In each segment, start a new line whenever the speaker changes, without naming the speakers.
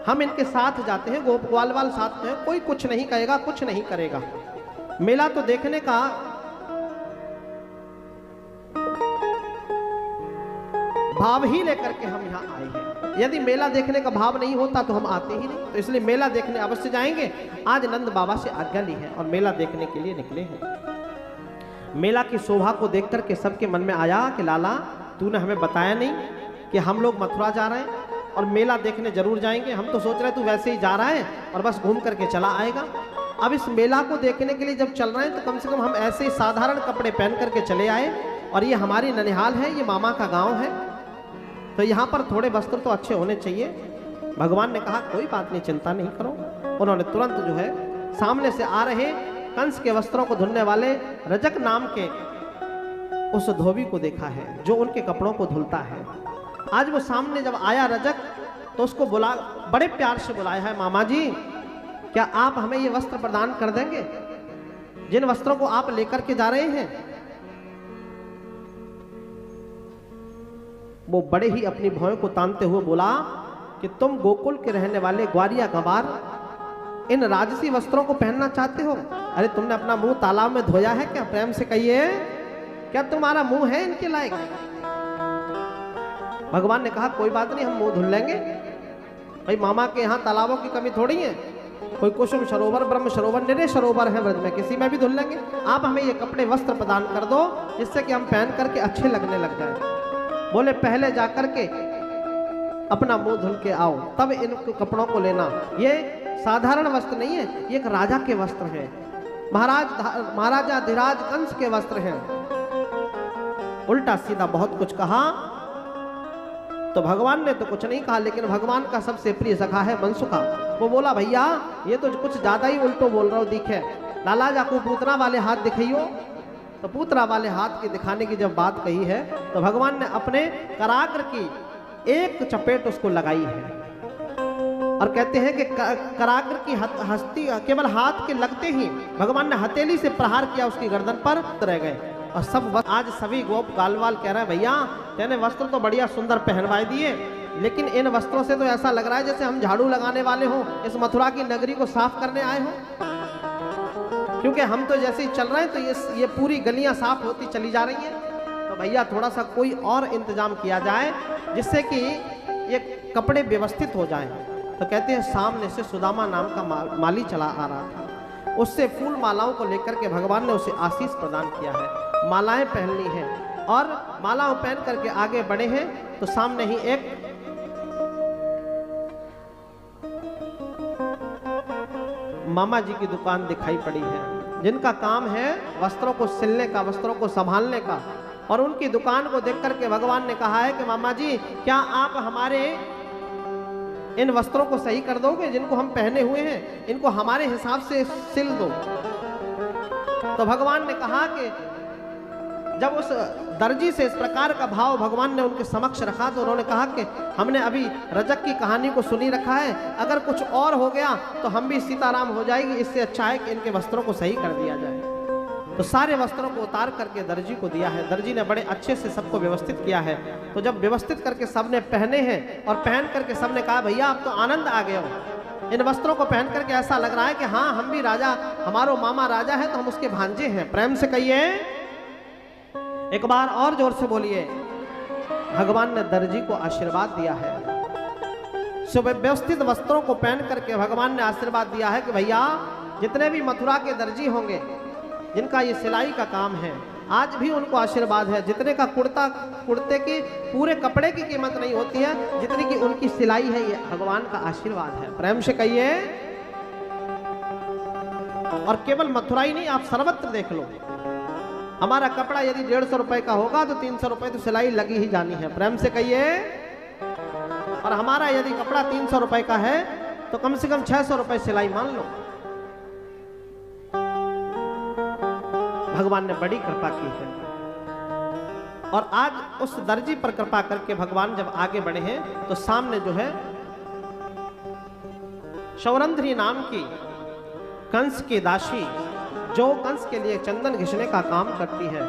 हम इनके साथ जाते हैं, गोप ग्वाल वाल साथ में, कोई कुछ नहीं कहेगा, कुछ नहीं करेगा। मेला तो देखने का भाव ही लेकर के हम यहाँ आए हैं। यदि मेला देखने का भाव नहीं होता तो हम आते ही नहीं। तो इसलिए मेला देखने अवश्य जाएंगे। आज नंद बाबा से आज्ञा ली है और मेला देखने के लिए निकले हैं। मेला की शोभा को देख करके सबके मन में आया कि लाला तूने हमें बताया नहीं कि हम लोग मथुरा जा रहे हैं और मेला देखने जरूर जाएंगे। हम तो सोच रहे तू वैसे ही जा रहा है और बस घूम करके चला आएगा। अब इस मेला को देखने के लिए जब चल रहे हैं तो कम से कम हम ऐसे ही साधारण कपड़े पहन करके चले आए। और ये हमारी ननिहाल है, ये मामा का गांव है, तो यहाँ पर थोड़े वस्त्र तो अच्छे होने चाहिए। भगवान ने कहा कोई बात नहीं, चिंता नहीं करो। उन्होंने तुरंत जो है सामने से आ रहे कंस के वस्त्रों को धुलने वाले रजक नाम के उस धोबी को देखा है जो उनके कपड़ों को धुलता है। आज वो सामने जब आया रजक तो उसको बुला, बड़े प्यार से बुलाया है, मामा जी क्या आप हमें ये वस्त्र प्रदान कर देंगे जिन वस्त्रों को आप लेकर के जा रहे हैं। वो बड़े ही अपनी भौं को तानते हुए बोला कि तुम गोकुल के रहने वाले ग्वारिया गवार इन राजसी वस्त्रों को पहनना चाहते हो? अरे तुमने अपना मुंह तालाब में धोया है क्या? प्रेम से कहिए, क्या तुम्हारा मुंह है इनके लायक? भगवान ने कहा कोई बात नहीं, हम मुंह धुल लेंगे। भाई मामा के यहाँ तालाबों की कमी थोड़ी है। कोई कुसुम सरोवर, ब्रह्म सरोवर, निरे सरोवर है व्रज में, किसी में भी धुल लेंगे। आप हमें ये कपड़े वस्त्र प्रदान कर दो जिससे कि हम पहन करके अच्छे लगने लग जाए। बोले पहले जाकर के अपना मुंह धुल के आओ, तब इन कपड़ों को लेना। ये साधारण वस्त्र नहीं है, ये एक राजा के वस्त्र हैं। महाराजा धीराज कंस के वस्त्र हैं। उल्टा सीधा बहुत कुछ कहा। तो भगवान ने तो कुछ नहीं कहा, लेकिन भगवान का सबसे प्रिय सखा है मनसुखा। वो बोला भैया ये तो कुछ ज्यादा ही उल्टो बोल रहा हो, दिखे लाला जाको पूतना वाले हाथ दिखाइयो। तो पूतना वाले हाथ की दिखाने की जब बात कही है तो भगवान ने अपने कराग्र की एक चपेट उसको लगाई है और कहते हैं कि कराग्र की हस्ती केवल हाथ के लगते ही भगवान ने हथेली से प्रहार किया उसकी गर्दन पर, रह गए। और सब आज सभी गोप गालवाल कह रहे हैं भैया तेने वस्त्र तो बढ़िया सुंदर पहनवाए दिए, लेकिन इन वस्त्रों से तो ऐसा लग रहा है जैसे हम झाड़ू लगाने वाले हों, इस मथुरा की नगरी को साफ करने आए हों। क्योंकि हम तो जैसे ही चल रहे हैं तो ये पूरी गलियां साफ होती चली जा रही हैं। तो भैया थोड़ा सा कोई और इंतजाम किया जाए जिससे कि ये कपड़े व्यवस्थित हो जाएं। तो कहते हैं सामने से सुदामा नाम का माली चला आ रहा था। उससे फूल मालाओं को लेकर के भगवान ने उसे आशीष प्रदान किया है। मालाएं पहन ली हैं और मालाओं पहन करके आगे बढ़े हैं तो सामने ही एक मामा जी की दुकान दिखाई पड़ी है जिनका काम है वस्त्रों को सिलने का, वस्त्रों को संभालने का। और उनकी दुकान को देख करके भगवान ने कहा है कि मामा जी क्या आप हमारे इन वस्त्रों को सही कर दोगे जिनको हम पहने हुए हैं, इनको हमारे हिसाब से सिल दो। तो भगवान ने कहा कि जब उस दर्जी से इस प्रकार का भाव भगवान ने उनके समक्ष रखा तो उन्होंने कहा कि हमने अभी रजक की कहानी को सुनी रखा है, अगर कुछ और हो गया तो हम भी सीताराम हो जाएगी, इससे अच्छा है कि इनके वस्त्रों को सही कर दिया जाए। तो सारे वस्त्रों को उतार करके दर्जी को दिया है। दर्जी ने बड़े अच्छे से सबको व्यवस्थित किया है। तो जब व्यवस्थित करके सबने पहने हैं और पहन करके सबने कहा भैया अब तो आनंद आ गया हो, इन वस्त्रों को पहन करके ऐसा लग रहा है कि हाँ हम भी राजा, हमारो मामा राजा है तो हम उसके भांजे हैं। प्रेम से कहिए, एक बार और जोर से बोलिए। भगवान ने दर्जी को आशीर्वाद दिया है। सुव्यवस्थित वस्त्रों को पहन करके भगवान ने आशीर्वाद दिया है कि भैया जितने भी मथुरा के दर्जी होंगे जिनका ये सिलाई का काम है, आज भी उनको आशीर्वाद है। जितने का कुर्ते की पूरे कपड़े की कीमत नहीं होती है जितनी की उनकी सिलाई है, ये भगवान का आशीर्वाद है। प्रेम से कहिए। और केवल मथुरा ही नहीं, आप सर्वत्र देख लो, हमारा कपड़ा यदि 150 रुपए का होगा तो 300 रुपए तो सिलाई लगी ही जानी है। प्रेम से कहिए। और हमारा यदि कपड़ा 300 रुपए का है तो कम से कम 600 रुपए सिलाई मान लो। भगवान ने बड़ी कृपा की है। और आज उस दर्जी पर कृपा करके भगवान जब आगे बढ़े हैं तो सामने जो है शौरंध्री नाम की कंस की दासी, जो कंस के लिए चंदन घिसने का काम करती है,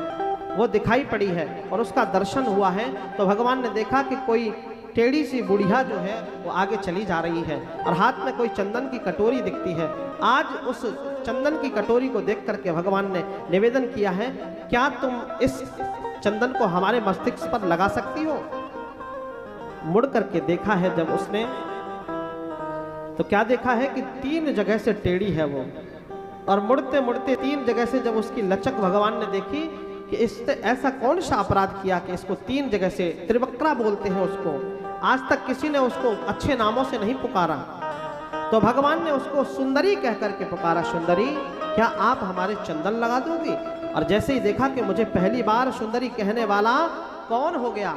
वो दिखाई पड़ी है और उसका दर्शन हुआ है। तो भगवान ने देखा कि कोई टेढ़ी सी बुढ़िया जो है वो आगे चली जा रही है और हाथ में कोई चंदन की कटोरी दिखती है। आज उस चंदन की कटोरी को देख करके भगवान ने निवेदन किया है, क्या तुम इस चंदन को हमारे मस्तिष्क पर लगा सकती हो? मुड़ करके देखा है जब उसने, तो क्या देखा है कि 3 जगह से टेढ़ी है वो, और मुड़ते मुड़ते 3 जगह से जब उसकी लचक भगवान ने देखी कि इसने ऐसा कौन सा अपराध किया कि इसको 3 जगह से, त्रिवक्रा बोलते हैं उसको, आज तक किसी ने उसको अच्छे नामों से नहीं पुकारा, तो भगवान ने उसको सुंदरी कह करके पुकारा, सुंदरी क्या आप हमारे चंदन लगा दोगी? और जैसे ही देखा कि मुझे पहली बार सुंदरी कहने वाला कौन हो गया,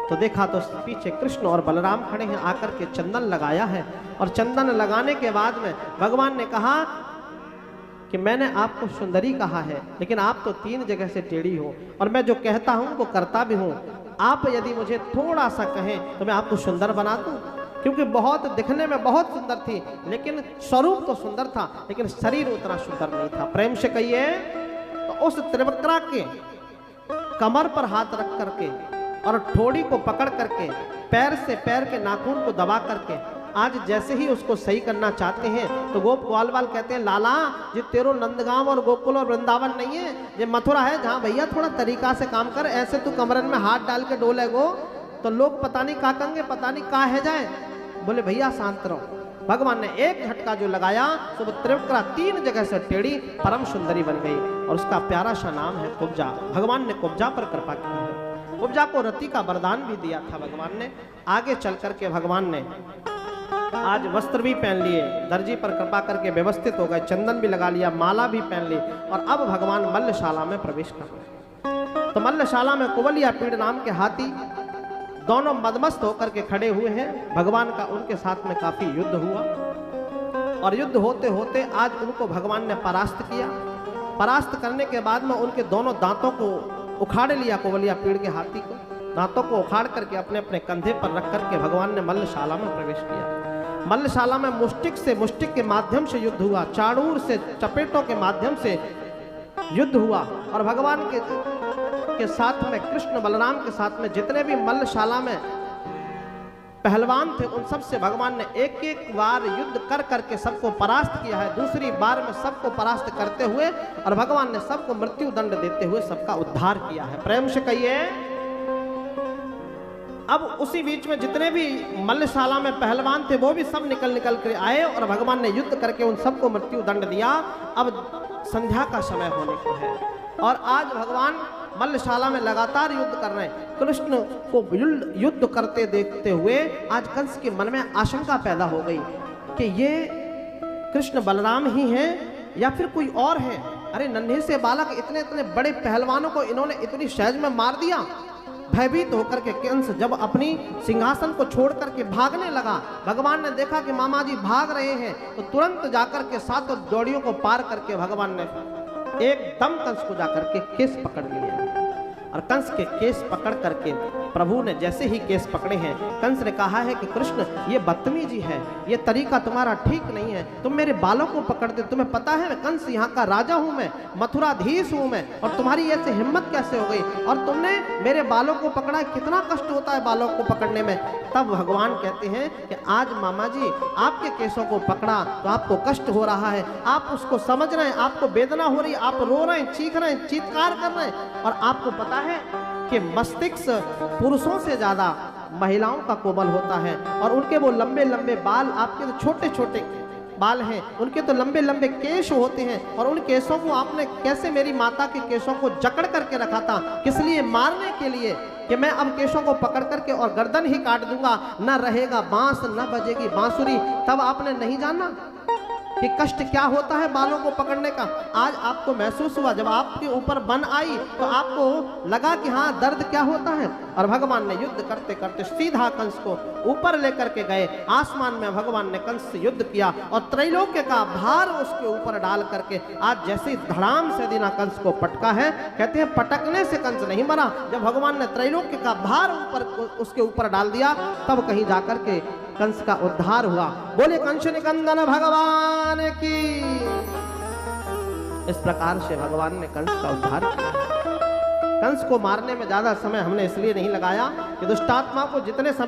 तो देखा तो पीछे कृष्ण और बलराम खड़े हैं, आकर के चंदन लगाया है। और चंदन लगाने के बाद में भगवान ने कहा कि मैंने आपको सुंदरी कहा है, लेकिन आप तो 3 जगह से टेढ़ी हो, और मैं जो कहता हूं वो करता भी हूं। आप यदि मुझे थोड़ा सा कहें तो मैं आपको सुंदर बना दूं, क्योंकि बहुत दिखने में बहुत सुंदर थी, लेकिन स्वरूप तो सुंदर था, लेकिन शरीर उतना सुंदर नहीं था। प्रेम से कहिए, तो उस त्रिवक्रा के कमर पर हाथ रख करके और ठोड़ी को पकड़ करके पैर से पैर के नाखून को दबा करके आज जैसे ही उसको सही करना चाहते हैं, तो गोप ग्वालवाल कहते हैं, लाला ये तेरो नंदगांव और गोकुल और वृंदावन नहीं है, ये मथुरा है, जहाँ भैया थोड़ा तरीका से काम कर, ऐसे तू कमरन में हाथ डाल के डोलेगो तो लोग पता नहीं का कहेंगे, पता नहीं का है जाए। बोले भैया शांत रहो। भगवान ने एक झटका जो लगाया तो वो त्रिवक्रा 3 जगह से टेढ़ी परम सुंदरी बन गई, और उसका प्यारा सा नाम है कुब्जा। भगवान ने कुब्जा पर कृपा की है। कुब्जा को रति का वरदान भी दिया था भगवान ने। आगे चल करके भगवान ने आज वस्त्र भी पहन लिए, दर्जी पर कृपा करके व्यवस्थित हो गए, चंदन भी लगा लिया, माला भी पहन ली, और अब भगवान मल्लशाला में प्रवेश कर रहे। तो मल्लशाला में कुवलिया पीड़ नाम के हाथी दोनों मदमस्त होकर के खड़े हुए हैं। भगवान का उनके साथ में काफी युद्ध हुआ, और युद्ध होते होते आज उनको भगवान ने परास्त किया। परास्त करने के बाद में उनके दोनों दांतों को उखाड़ लिया, कुवलिया पीड़ के हाथी को दांतों को उखाड़ करके अपने अपने कंधे पर रख करके भगवान ने मल्लशाला में प्रवेश किया। मल्लशाला में मुष्टिक के माध्यम से युद्ध हुआ, चाणूर से चपेटों के माध्यम से युद्ध हुआ, और भगवान के साथ में कृष्ण बलराम के साथ में जितने भी मल्लशाला में पहलवान थे उन सब से भगवान ने एक एक बार युद्ध कर करके सबको परास्त किया है। दूसरी बार में सबको परास्त करते हुए और भगवान ने सबको मृत्यु दंड देते हुए सबका उद्धार किया है। प्रेम से कहिए। अब उसी बीच में जितने भी मल्लशाला में पहलवान थे वो भी सब निकल कर आए, और भगवान ने युद्ध करके उन सबको मृत्यु दंड दिया। अब संध्या का समय होने को है, और आज भगवान मल्लशाला में लगातार युद्ध कर रहे हैं। कृष्ण को युद्ध करते देखते हुए आज कंस के मन में आशंका पैदा हो गई कि ये कृष्ण बलराम ही हैं या फिर कोई और है। अरे नन्हे से बालक इतने इतने बड़े पहलवानों को इन्होंने इतनी सहज में मार दिया। भयभीत होकर के कंस जब अपनी सिंहासन को छोड़ करके भागने लगा, भगवान ने देखा कि मामा जी भाग रहे हैं, तो तुरंत जाकर के 7 जोड़ियों को पार करके भगवान ने एकदम कंस को जाकर के केस पकड़ लिया। और कंस के केस पकड़ करके प्रभु ने जैसे ही केस पकड़े हैं, कंस ने कहा है कि कृष्ण ये बदतमीजी है, ये तरीका तुम्हारा ठीक नहीं है, तुम मेरे बालों को पकड़ते, तुम्हें पता है कंस यहाँ का राजा हूँ मैं, मथुराधीश हूँ मैं, और तुम्हारी ऐसे हिम्मत कैसे हो गई, और तुमने मेरे बालों को पकड़ा, कितना कष्ट होता है बालों को पकड़ने में। तब भगवान कहते हैं कि आज मामा जी आपके केसों को पकड़ा तो आपको कष्ट हो रहा है, आप उसको समझ रहे हैं, आपको वेदना हो रही है, आप रो रहे हैं, चीख रहे हैं, चीत्कार कर रहे हैं, और आपको पता है कि मस्तिष्क पुरुषों से ज्यादा महिलाओं का कोमल होता है, और उनके वो लंबे लंबे बाल, आपके तो छोटे छोटे बाल हैं, उनके तो लंबे लंबे केश होते हैं, और उन केशों को आपने कैसे मेरी माता के केशों को जकड़ करके रखा था, किस लिए? मारने के लिए कि मैं अब केशों को पकड़ करके और गर्दन ही काट दूंगा, न रहेगा बांस न बजेगी बांसुरी। तब आपने नहीं जाना कि कष्ट क्या होता है बालों को पकड़ने का। आज आपको महसूस हुआ, जब आपके ऊपर बन आई तो आपको लगा कि हाँ दर्द क्या होता है। और भगवान ने युद्ध करते करते सीधा कंस को ऊपर लेकर के गए, आसमान में भगवान ने कंस से युद्ध किया, और त्रैलोक्य का भार उसके ऊपर डाल करके आज जैसे धड़ाम से दिना कंस को पटका है। कहते हैं पटकने से कंस नहीं मरा, जब भगवान ने त्रैलोक्य का भार ऊपर उसके ऊपर डाल दिया तब कहीं जाकर के कंस का उद्धार हुआ। बोले कंस निकंदन भगवान की। इस प्रकार से भगवान ने कंस का उद्धार किया। कंस को मारने में ज्यादा समय हमने इसलिए नहीं लगाया कि दुष्टात्मा को जितने समय